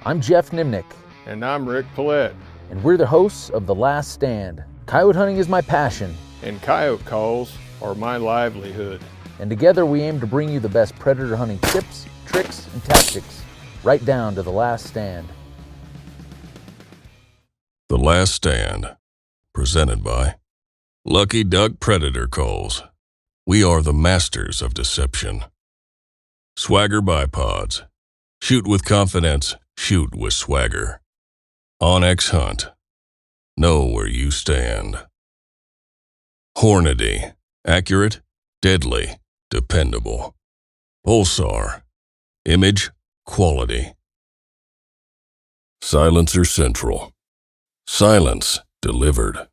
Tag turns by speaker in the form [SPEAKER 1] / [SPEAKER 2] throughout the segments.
[SPEAKER 1] I'm Geoff Nemnich.
[SPEAKER 2] And I'm Rick Paillet.
[SPEAKER 1] And we're the hosts of The Last Stand. Coyote hunting is my passion.
[SPEAKER 2] And coyote calls are my livelihood.
[SPEAKER 1] And together we aim to bring you the best predator hunting tips, tricks, and tactics, right down to The Last Stand.
[SPEAKER 3] The Last Stand, presented by Lucky Duck Predator Calls. We are the masters of deception. Swagger bipods. Shoot with confidence, shoot with swagger. Onyx Hunt. Know where you stand. Hornady. Accurate, deadly, dependable. Pulsar. Image, quality. Silencer Central. Silence delivered.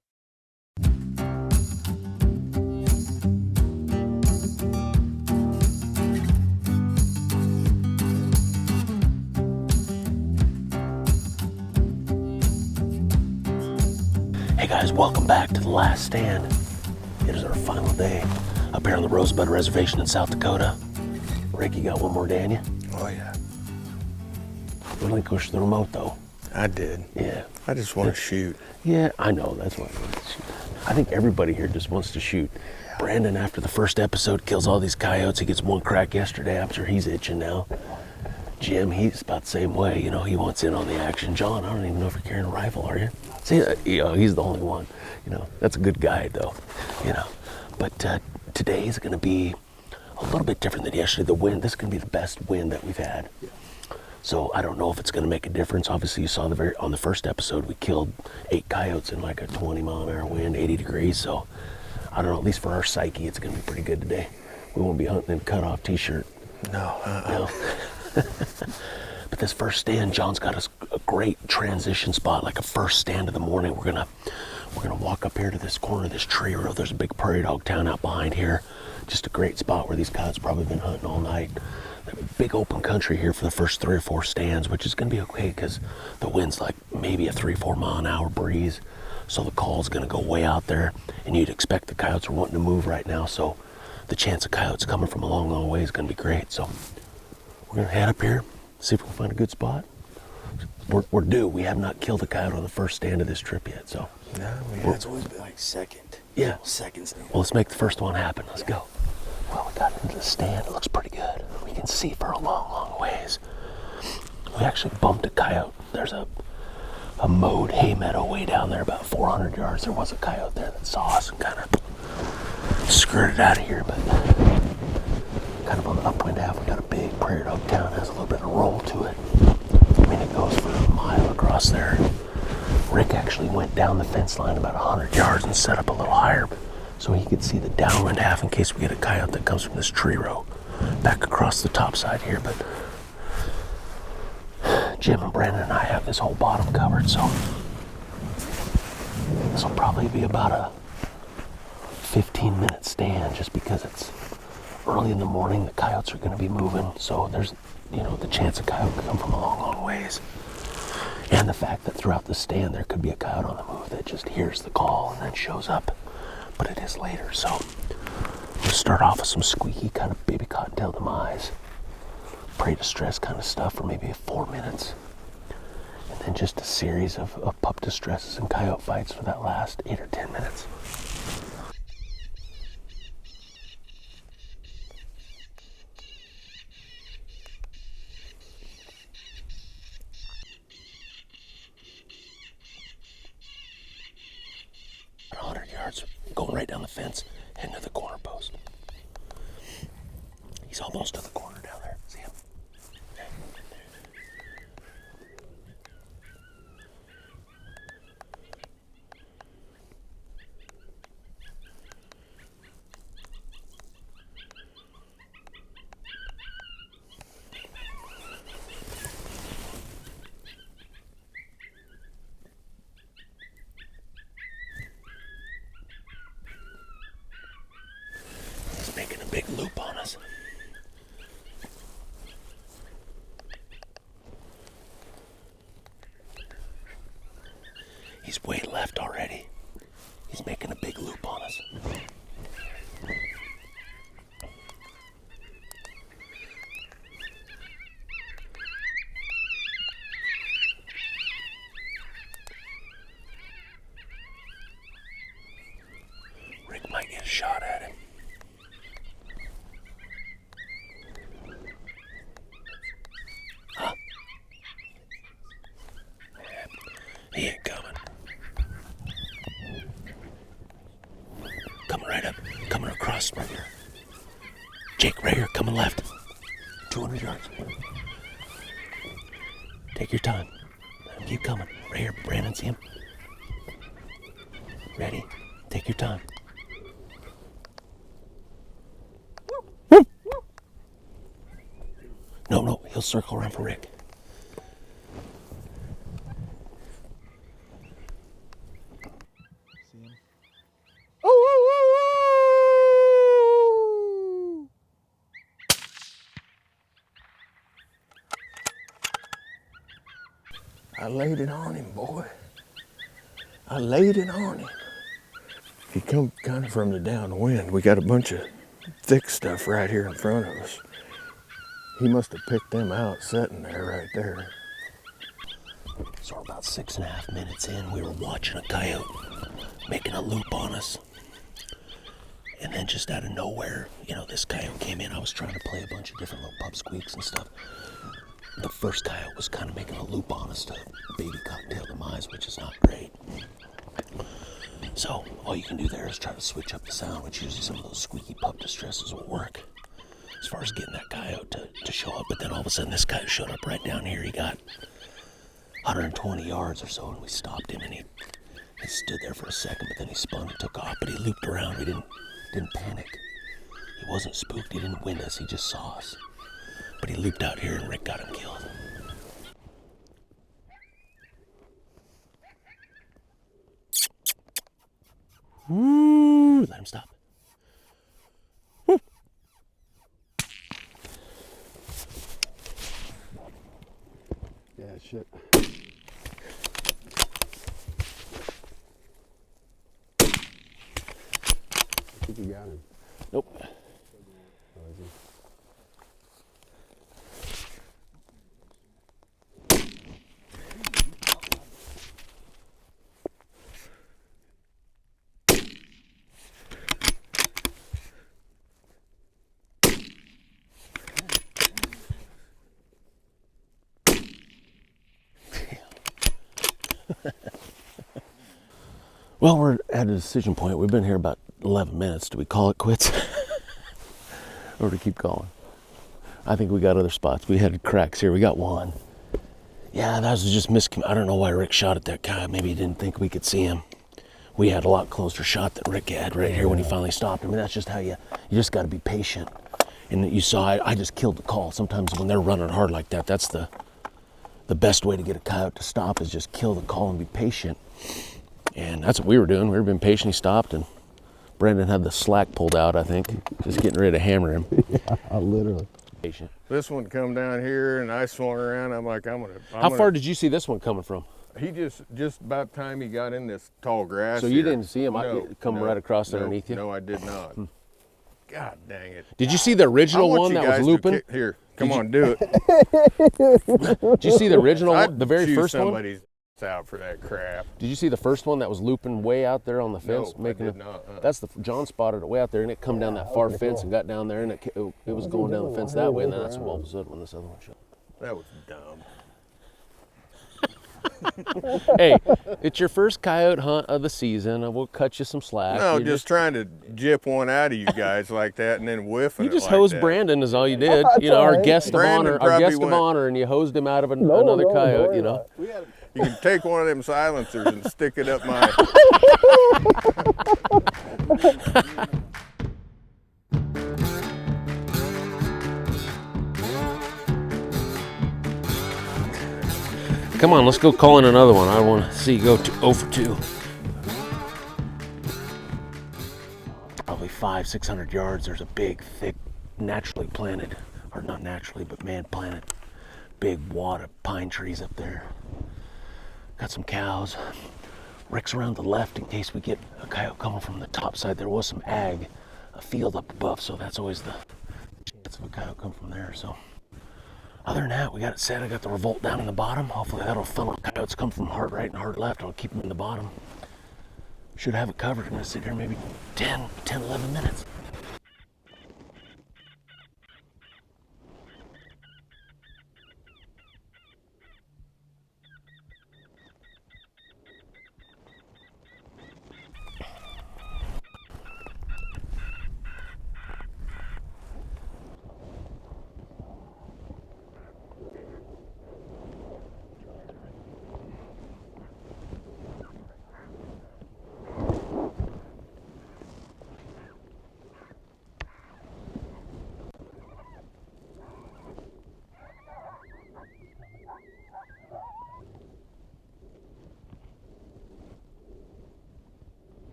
[SPEAKER 4] Hey guys, welcome back to The Last Stand. It is our final day up here on the Rosebud Reservation in South Dakota. Rick, you got one more day in you?
[SPEAKER 2] Oh yeah.
[SPEAKER 4] Relinquish the remote though.
[SPEAKER 2] I did.
[SPEAKER 4] Yeah.
[SPEAKER 2] I just want to shoot.
[SPEAKER 4] Yeah, I know, that's why I want to shoot. I think everybody here just wants to shoot. Brandon, after the first episode, kills all these coyotes. He gets one crack yesterday. I'm sure he's itching now. Jim, he's about the same way. You know, he wants in on the action. John, I don't even know if you're carrying a rifle, are you? See, he's the only one. You know, that's a good guide, though. You know, but today is going to be a little bit different than yesterday. The wind, this is going to be the best wind that we've had. So I don't know if it's going to make a difference. Obviously, you saw on the first episode, we killed 8 coyotes in like a 20-mile-an-hour wind, 80 degrees. So I don't know. At least for our psyche, it's going to be pretty good today. We won't be hunting in a cut-off T-shirt. No. But this first stand, John's got us a great transition spot, like a first stand of the morning. We're gonna walk up here to this corner of this tree row. There's a big prairie dog town out behind here. Just a great spot where these coyotes probably been hunting all night. Big open country here for the first 3 or 4 stands, which is gonna be okay because the wind's like maybe a 3-4 mile an hour breeze. So the call's gonna go way out there, and you'd expect the coyotes are wanting to move right now. So the chance of coyotes coming from a long, long way is gonna be great. So we're gonna head up here, see if we can find a good spot. We're due. We have not killed a coyote on the first stand of this trip yet, so.
[SPEAKER 5] No, it's always been like second.
[SPEAKER 4] Yeah.
[SPEAKER 5] Second stand.
[SPEAKER 4] Well, let's make the first one happen. Let's go. Well, we got into the stand. It looks pretty good. We can see for a long, long ways. We actually bumped a coyote. There's a mowed hay meadow way down there, about 400 yards. There was a coyote there that saw us and kind of skirted out of here, but kind of on the upwind half, we got a big prairie dog town. It has a little bit of roll to it. I mean, it goes for a mile across there. Rick actually went down the fence line about 100 yards and set up a little higher so he could see the downwind half in case we get a coyote that comes from this tree row back across the top side here. But Jim and Brandon and I have this whole bottom covered, so this will probably be about a 15-minute stand just because it's early in the morning. The coyotes are going to be moving, so there's, the chance a coyote could come from a long, long ways. And the fact that throughout the stand there could be a coyote on the move that just hears the call and then shows up. But it is later, so we'll start off with some squeaky kind of baby cottontail demise, prey distress kind of stuff for maybe 4 minutes. And then just a series of pup distresses and coyote fights for that last 8 or 10 minutes. Going right down the fence, heading to the corner post. He's almost to the corner down there. See him? Making a big loop on us. He's way left already. He's making a big loop on us. shot at him. Huh? He ain't coming. Coming right up. Coming across right here. Jake, right here. Coming left. 200 yards. Take your time. Keep coming. Right here. Brandon, see him? Ready? Take your time. No, he'll circle around for Rick.
[SPEAKER 5] See him?
[SPEAKER 2] I laid it on him, boy. I laid it on him. He come kind of from the downwind. We got a bunch of thick stuff right here in front of us. He must have picked them out sitting there right there.
[SPEAKER 4] So we're about 6.5 minutes in. We were watching a coyote making a loop on us. And then just out of nowhere, this coyote came in. I was trying to play a bunch of different little pub squeaks and stuff. The first coyote was kind of making a loop on us to baby cocktail demise, which is not great. So all you can do there is try to switch up the sound, which usually some of those squeaky pup distresses will work as far as getting that coyote to show up. But then all of a sudden this coyote showed up right down here. He got 120 yards or so, and we stopped him, and he stood there for a second, but then he spun and took off. But he looped around. We didn't panic. He wasn't spooked. He didn't wind us. He just saw us. But he looped out here, and Rick got him killed. Woo! Let him stop. Woo!
[SPEAKER 5] Yeah, shit. I think you got him.
[SPEAKER 4] Nope.
[SPEAKER 5] Oh, is he?
[SPEAKER 4] Well, we're at a decision point. We've been here about 11 minutes. Do we call it quits? Or to keep going? I think we got other spots. We had cracks here. We got one. Yeah, that was just I don't know why Rick shot at that guy. Maybe he didn't think we could see him. We had a lot closer shot than Rick had right here when he finally stopped him. And that's just how you just got to be patient. And you saw, I just killed the call. Sometimes when they're running hard like that, that's the best way to get a coyote to stop, is just kill the call and be patient. And that's what we were doing. We were being patient. He stopped, and Brandon had the slack pulled out, I think, just getting ready to hammer him.
[SPEAKER 5] Yeah, literally.
[SPEAKER 4] Patient.
[SPEAKER 2] This one come down here, and I swung around. I'm like,
[SPEAKER 4] How far did you see this one coming from?
[SPEAKER 2] He just about time he got in this tall grass.
[SPEAKER 4] So you
[SPEAKER 2] here.
[SPEAKER 4] didn't see him come right across
[SPEAKER 2] no,
[SPEAKER 4] underneath you?
[SPEAKER 2] No, I did not. God dang it.
[SPEAKER 4] Did you see the original one that was looping?
[SPEAKER 2] Here, come on, do it.
[SPEAKER 4] Did you see the original one, the very first one?
[SPEAKER 2] Somebody's out for that crap.
[SPEAKER 4] Did you see the first one that was looping way out there on the fence?
[SPEAKER 2] No, I did not.
[SPEAKER 4] That's John spotted it way out there, and it come down that far fence and got down there, and it was going down the fence that way, and then that's all of a sudden when this other one showed.
[SPEAKER 2] That was dumb.
[SPEAKER 4] Hey, it's your first coyote hunt of the season, and we'll cut you some slack.
[SPEAKER 2] No, just trying to jip one out of you guys like that, and then whiffing.
[SPEAKER 4] You just
[SPEAKER 2] it like
[SPEAKER 4] hosed
[SPEAKER 2] that.
[SPEAKER 4] Brandon is all you did. Our guest of
[SPEAKER 2] Brandon
[SPEAKER 4] honor,
[SPEAKER 2] probably went-
[SPEAKER 4] and you hosed him out of another coyote.
[SPEAKER 2] You can take one of them silencers and stick it up my.
[SPEAKER 4] Come on, let's go call in another one. I want to see you go 0 for 2. Probably 500-600 yards. There's a big, thick, naturally planted, or not naturally, but man-planted, big wad of pine trees up there. Got some cows. Rick's around the left in case we get a coyote coming from the top side. There was some ag, a field up above, so that's always the chance of a coyote come from there. So other than that, we got it set. I got the revolt down in the bottom. Hopefully that'll funnel coyotes come from hard right and hard left. I'll keep them in the bottom. Should have it covered. I'm gonna sit here maybe 10, 11 minutes.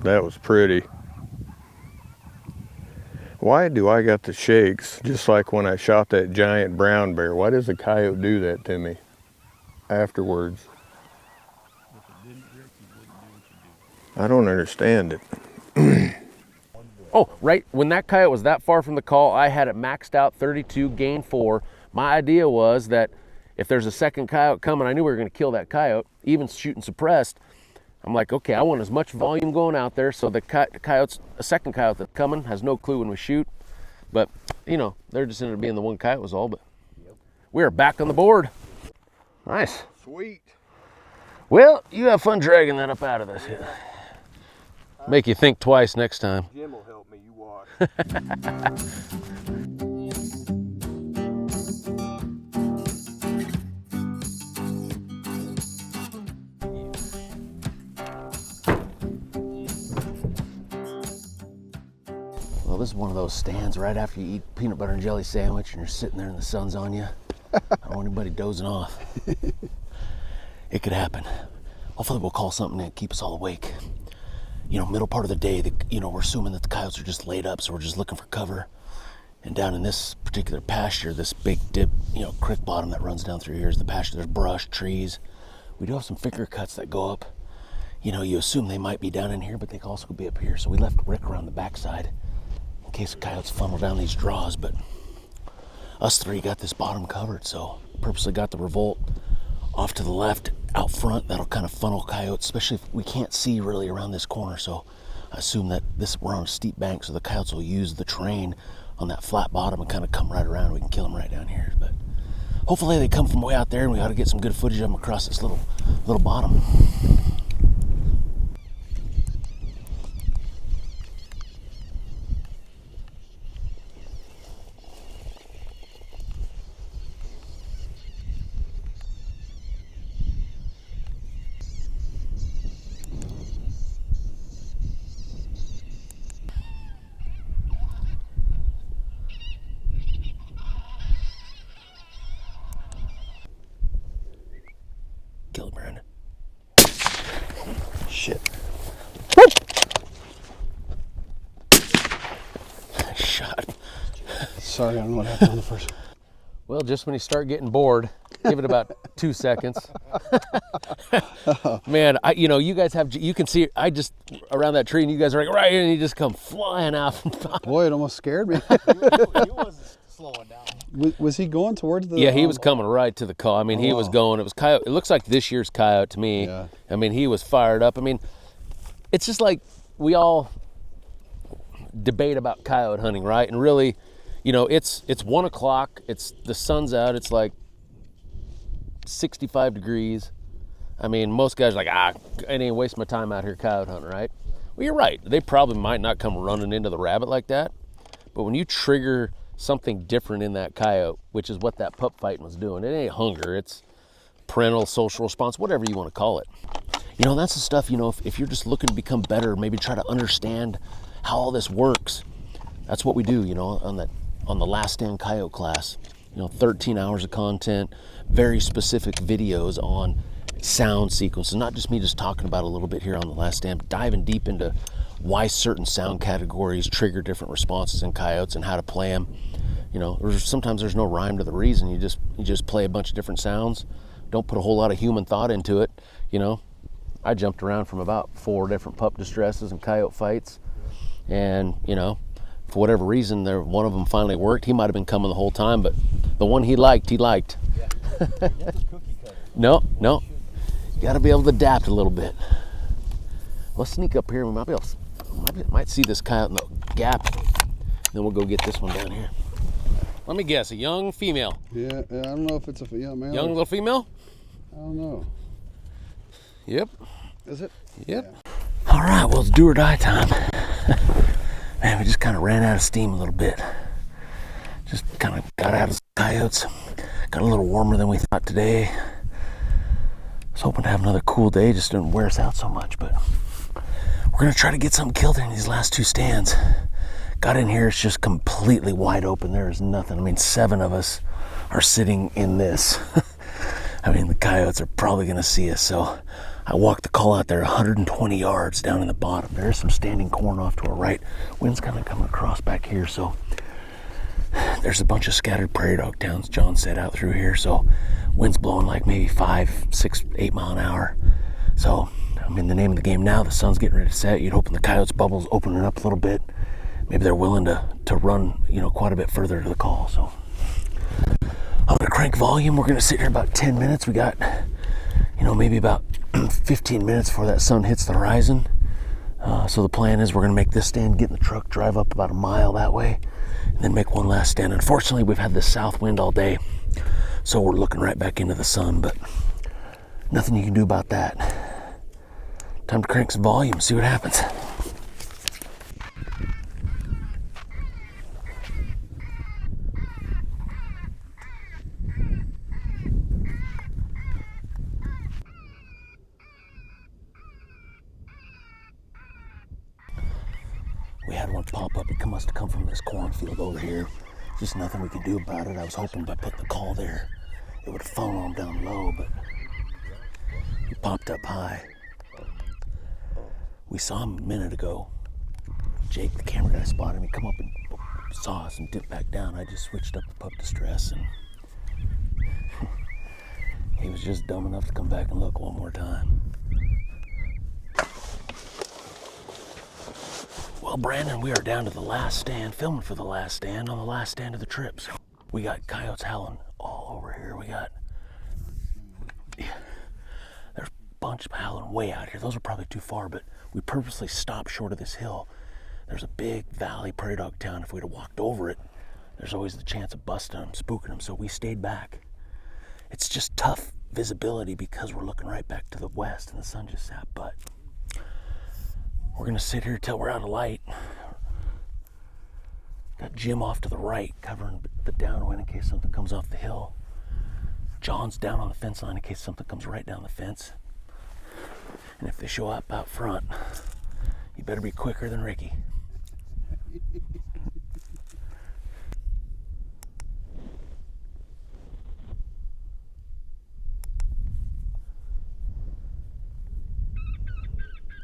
[SPEAKER 2] That was pretty. Why do I got the shakes just like when I shot that giant brown bear? Why does the coyote do that to me afterwards? I don't understand it.
[SPEAKER 4] Oh, right, when that coyote was that far from the call, I had it maxed out 32, gain 4. My idea was that if there's a second coyote coming, I knew we were gonna kill that coyote, even shooting suppressed. I'm like, okay, I want as much volume going out there so the coyotes, a second coyote that's coming has no clue when we shoot. But, you know, there just ended up being the one coyote was all, but we are back on the board. Nice.
[SPEAKER 2] Sweet.
[SPEAKER 4] Well, you have fun dragging that up out of this. Make you think twice next time.
[SPEAKER 2] Jim will help me, you watch.
[SPEAKER 4] Well, this is one of those stands right after you eat peanut butter and jelly sandwich and you're sitting there and the sun's on you. I don't want anybody dozing off. It could happen. Hopefully we'll call something to keep us all awake. You know, middle part of the day, we're assuming that the coyotes are just laid up, so we're just looking for cover. And down in this particular pasture, this big dip, creek bottom that runs down through here is the pasture. There's brush, trees. We do have some finger cuts that go up. You assume they might be down in here, but they could also be up here. So we left Rick around the backside in case the coyotes funnel down these draws, but us three got this bottom covered, so purposely got the revolt off to the left out front. That'll kind of funnel coyotes, especially if we can't see really around this corner. So I assume that we're on a steep bank, so the coyotes will use the terrain on that flat bottom and kind of come right around. We can kill them right down here, but hopefully they come from way out there and we ought to get some good footage of them across this little bottom. Kill it, Brandon. Shit. Shot.
[SPEAKER 5] Sorry, I don't know what happened on the first.
[SPEAKER 4] Well, just when you start getting bored, give it about 2 seconds. Man, you guys you can see, I just, around that tree and you guys are like, right here, and you just come flying out from top.
[SPEAKER 5] Boy, it almost scared me.
[SPEAKER 6] He wasn't slowing down.
[SPEAKER 5] Was he going towards the...
[SPEAKER 4] Yeah, he was coming right to the call. I mean, he was going, it was coyote. It looks like this year's coyote to me.
[SPEAKER 5] Yeah.
[SPEAKER 4] I mean, he was fired up. I mean, it's just like we all debate about coyote hunting, right? And really, it's 1 o'clock, the sun's out, it's like 65 degrees. I mean, most guys are like, I ain't wasting my time out here coyote hunting, right? Well, you're right. They probably might not come running into the rabbit like that. But when you trigger something different in that coyote, which is what that pup fighting was doing, it ain't hunger, it's parental social response, whatever you want to call it. That's the stuff, if you're just looking to become better, maybe try to understand how all this works. That's what we do, on the Last Stand Coyote class. 13 hours of content, very specific videos on sound sequences, not just me just talking about a little bit here on the Last Stand, but diving deep into why certain sound categories trigger different responses in coyotes and how to play them. Sometimes there's no rhyme to the reason. You just play a bunch of different sounds. Don't put a whole lot of human thought into it. I jumped around from about 4 different pup distresses and coyote fights. And, you know, for whatever reason, one of them finally worked. He might have been coming the whole time, but the one he liked.
[SPEAKER 6] Yeah.
[SPEAKER 4] No. You got to be able to adapt a little bit. Let's sneak up here. We might be able might see this coyote in the gap. Then we'll go get this one down here. Let me guess, a young female.
[SPEAKER 5] Yeah, I don't know if it's a male.
[SPEAKER 4] Young little female?
[SPEAKER 5] I don't know.
[SPEAKER 4] Yep.
[SPEAKER 5] Is it?
[SPEAKER 4] Yep. Yeah. All right, well, it's do or die time. Man, we just kind of ran out of steam a little bit. Just kind of got out of the coyotes. Got a little warmer than we thought today. I was hoping to have another cool day, just didn't wear us out so much, but we're gonna try to get something killed in these last 2 stands. Got in here, it's just completely wide open. There is nothing. I mean, 7 of us are sitting in this. I mean, the coyotes are probably gonna see us, so I walked the call out there 120 yards down in the bottom. There's some standing corn off to our right. Wind's kind of coming across back here, so there's a bunch of scattered prairie dog towns, John said, out through here, so wind's blowing like maybe 5, 6, 8 mile an hour. So I'm in the name of the game now. The sun's getting ready to set. You'd hope the coyotes' bubble's opening up a little bit. Maybe they're willing to run, you know, quite a bit further to the call. So I'm gonna crank volume. We're gonna sit here about 10 minutes. We got, you know, maybe about 15 minutes before that sun hits the horizon. So the plan is we're gonna make this stand, get in the truck, drive up about a mile that way, and then make one last stand. Unfortunately, we've had this south wind all day, so we're looking right back into the sun, but nothing you can do about that. Time to crank some volume, see what happens. We had one pop up. It must have come from this cornfield over here. Just nothing we could do about it. I was hoping by putting the call there, it would follow him down low, but he popped up high. We saw him a minute ago. Jake, the camera guy, spotted him. He come up and saw us and dipped back down. I just switched up the pup distress, and he was just dumb enough to come back and look one more time. Well, Brandon, we are down to the last stand, filming for the last stand on the last stand of the trip. So we got coyotes howling all over here. There's a bunch of howling way out here. Those are probably too far, but we purposely stopped short of this hill. There's a big valley prairie dog town. If we'd have walked over it, there's always the chance of busting them, spooking them. So we stayed back. It's just tough visibility because we're looking right back to the west and the sun just set, but we're gonna sit here till we're out of light. Got Jim off to the right, covering the downwind in case something comes off the hill. John's down on the fence line in case something comes right down the fence. And if they show up out front, you better be quicker than Ricky.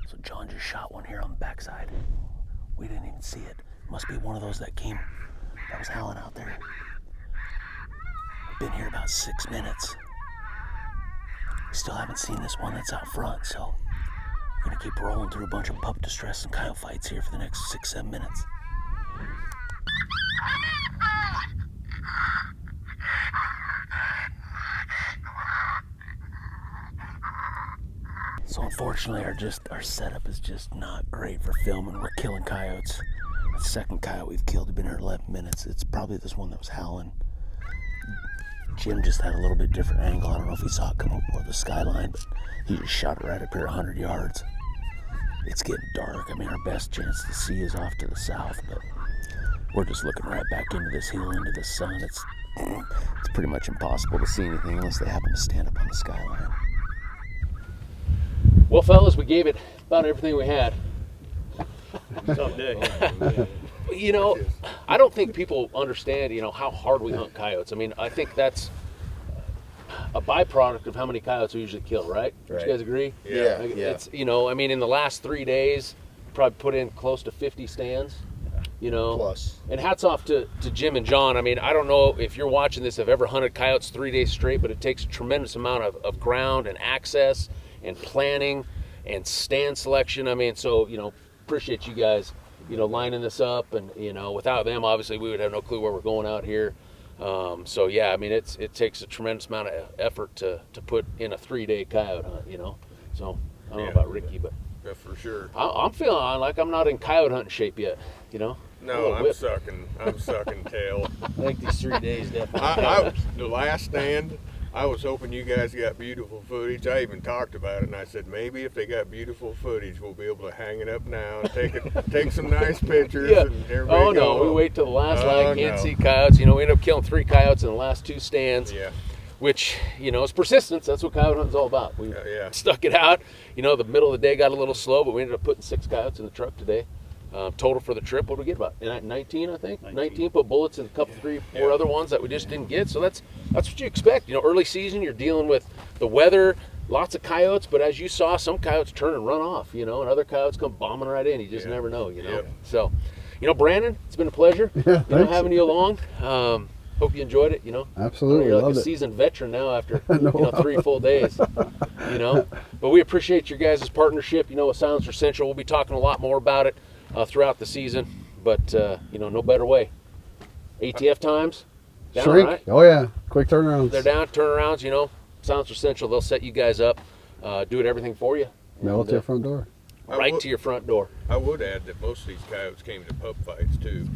[SPEAKER 4] So John just shot one here on the backside. We didn't even see it. Must be one of those that was howling out there. Been here about 6 minutes. Still haven't seen this one that's out front, so we're gonna keep rolling through a bunch of pup distress and coyote fights here for the next 6-7 minutes. So unfortunately, our setup is just not great for filming. We're killing coyotes. The second coyote we've killed, we've been here 11 minutes. It's probably this one that was howling. Jim just had a little bit different angle. I don't know if he saw it come up over the skyline, but he just shot it right up here 100 yards. It's getting dark. I mean, our best chance to see is off to the south, but we're just looking right back into this hill, into the sun. It's pretty much impossible to see anything unless they happen to stand up on the skyline. Well, fellas, we gave it about everything we had.
[SPEAKER 6] Tough day.
[SPEAKER 4] You know, I don't think people understand, how hard we hunt coyotes. I mean, I think that's a byproduct of how many coyotes we usually kill, right? Don't you guys agree?
[SPEAKER 2] Yeah.
[SPEAKER 4] It's, I mean, in the last 3 days, probably put in close to 50 stands,
[SPEAKER 2] Plus.
[SPEAKER 4] And hats off to Jim and John. I mean, I don't know if you're watching this, have ever hunted coyotes 3 days straight, but it takes a tremendous amount of ground and access and planning. and stand selection. I mean, so, appreciate you guys, lining this up. And, without them, obviously, we would have no clue where we're going out here. So, yeah, I mean, it takes a tremendous amount of effort to put in a 3-day coyote hunt, So, I don't know about Ricky, but
[SPEAKER 2] Yeah, for sure.
[SPEAKER 4] I'm feeling like I'm not in coyote hunting shape yet,
[SPEAKER 2] No,
[SPEAKER 4] I'm
[SPEAKER 2] sucking tail.
[SPEAKER 6] I think these 3 days definitely.
[SPEAKER 2] The last stand, I was hoping you guys got beautiful footage. I even talked about it, and I said maybe if they got beautiful footage, we'll be able to hang it up now and take some nice pictures.
[SPEAKER 4] Yeah.
[SPEAKER 2] And everybody
[SPEAKER 4] No, we wait till the last light, can't see coyotes. We end up killing 3 coyotes in the last 2 stands.
[SPEAKER 2] Yeah.
[SPEAKER 4] Which, is persistence. That's what coyote hunting's all about. We stuck it out. The middle of the day got a little slow, but we ended up putting 6 coyotes in the truck today. Total for the trip, what did we get about? 19, I think? 19. Put bullets in a couple, 3, 4 other ones that we just didn't get. So that's what you expect. Early season, you're dealing with the weather, lots of coyotes, but as you saw, some coyotes turn and run off, and other coyotes come bombing right in. You just never know,
[SPEAKER 2] Yep.
[SPEAKER 4] So, Brandon, it's been a pleasure having you along. Hope you enjoyed it,
[SPEAKER 5] Absolutely,
[SPEAKER 4] You're like
[SPEAKER 5] loved
[SPEAKER 4] a
[SPEAKER 5] it.
[SPEAKER 4] seasoned veteran now after 3 full days, But we appreciate your guys' partnership, with Silencer Central. We'll be talking a lot more about it throughout the season, but no better way. ATF times, down,
[SPEAKER 5] Shrink.
[SPEAKER 4] right?
[SPEAKER 5] Oh yeah, quick turnarounds.
[SPEAKER 4] They're down, turnarounds, Silencer Central, they'll set you guys up, do everything for you.
[SPEAKER 5] Mail it
[SPEAKER 4] and,
[SPEAKER 5] to your front door.
[SPEAKER 4] Right to your front door.
[SPEAKER 2] I would add that most of these coyotes came to pup fights too.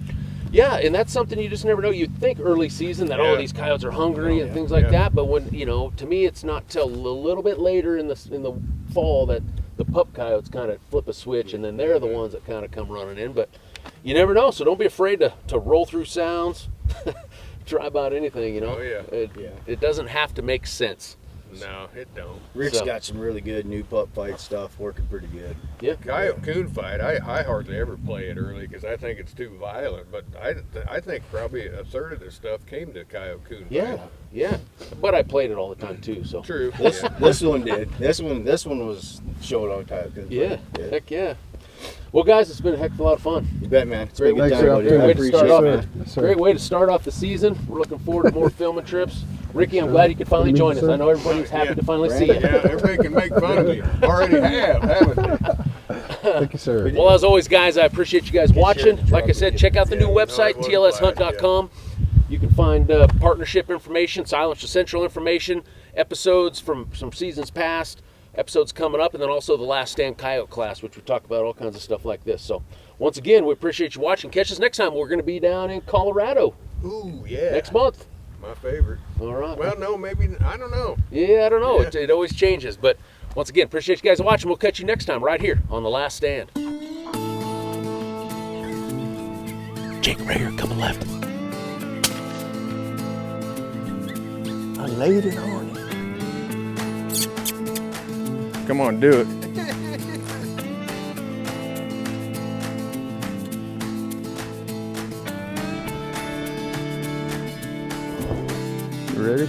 [SPEAKER 4] Yeah, and that's something you just never know. You'd think early season that these coyotes are hungry and things like
[SPEAKER 2] Yeah.
[SPEAKER 4] that, but when to me, it's not till a little bit later in the fall that the pup coyotes kind of flip a switch, and then they're the ones that kind of come running in. But you never know, so don't be afraid to roll through sounds, try about anything.
[SPEAKER 2] Oh, yeah.
[SPEAKER 4] It doesn't have to make sense.
[SPEAKER 2] No, it don't.
[SPEAKER 6] Rick's
[SPEAKER 4] So-
[SPEAKER 6] got some really good new pup fight stuff working pretty good.
[SPEAKER 4] Yeah,
[SPEAKER 2] Coyote coon fight, I hardly ever play it early because I think it's too violent. But I think probably a third of this stuff came to coyote coon fight.
[SPEAKER 4] yeah. But I played it all the time too. So
[SPEAKER 2] True.
[SPEAKER 6] This one did. This one was showed on coyote. Coon
[SPEAKER 4] yeah,
[SPEAKER 6] fight.
[SPEAKER 4] heck yeah. Well, guys, it's been a heck of a lot of fun.
[SPEAKER 6] You bet, man. It's
[SPEAKER 4] Great
[SPEAKER 6] been a good
[SPEAKER 5] Thanks
[SPEAKER 6] time,
[SPEAKER 5] for
[SPEAKER 6] buddy.
[SPEAKER 5] the
[SPEAKER 6] I
[SPEAKER 4] Way to
[SPEAKER 6] appreciate
[SPEAKER 4] start
[SPEAKER 6] it,
[SPEAKER 4] off,
[SPEAKER 6] man.
[SPEAKER 5] Yes, sir.
[SPEAKER 4] Great way to start off the season. We're looking forward to more filming trips. Ricky, I'm glad you could finally join us. I know everybody was happy to finally see you.
[SPEAKER 2] Yeah, everybody can make fun of me. Already haven't they?
[SPEAKER 5] Thank you, sir.
[SPEAKER 4] Well, as always, guys, I appreciate you guys watching. Like I said, check out the new
[SPEAKER 2] Yeah,
[SPEAKER 4] website,
[SPEAKER 2] no, it was
[SPEAKER 4] tlshunt.com. You can find partnership information, Silencer Central information, episodes from some seasons past, episodes coming up, and then also the Last Stand Coyote class, which we talk about all kinds of stuff like this. So, once again, we appreciate you watching. Catch us next time. We're going to be down in Colorado
[SPEAKER 2] Ooh, yeah.
[SPEAKER 4] next month.
[SPEAKER 2] My favorite.
[SPEAKER 4] All right.
[SPEAKER 2] Well, no, maybe, I don't know.
[SPEAKER 4] Yeah, I don't know.
[SPEAKER 2] Yeah.
[SPEAKER 4] It always changes. But once again, appreciate you guys watching. We'll catch you next time right here on The Last Stand. Jake, right here, coming left.
[SPEAKER 2] I laid it on you. Come on, do it.
[SPEAKER 5] You ready?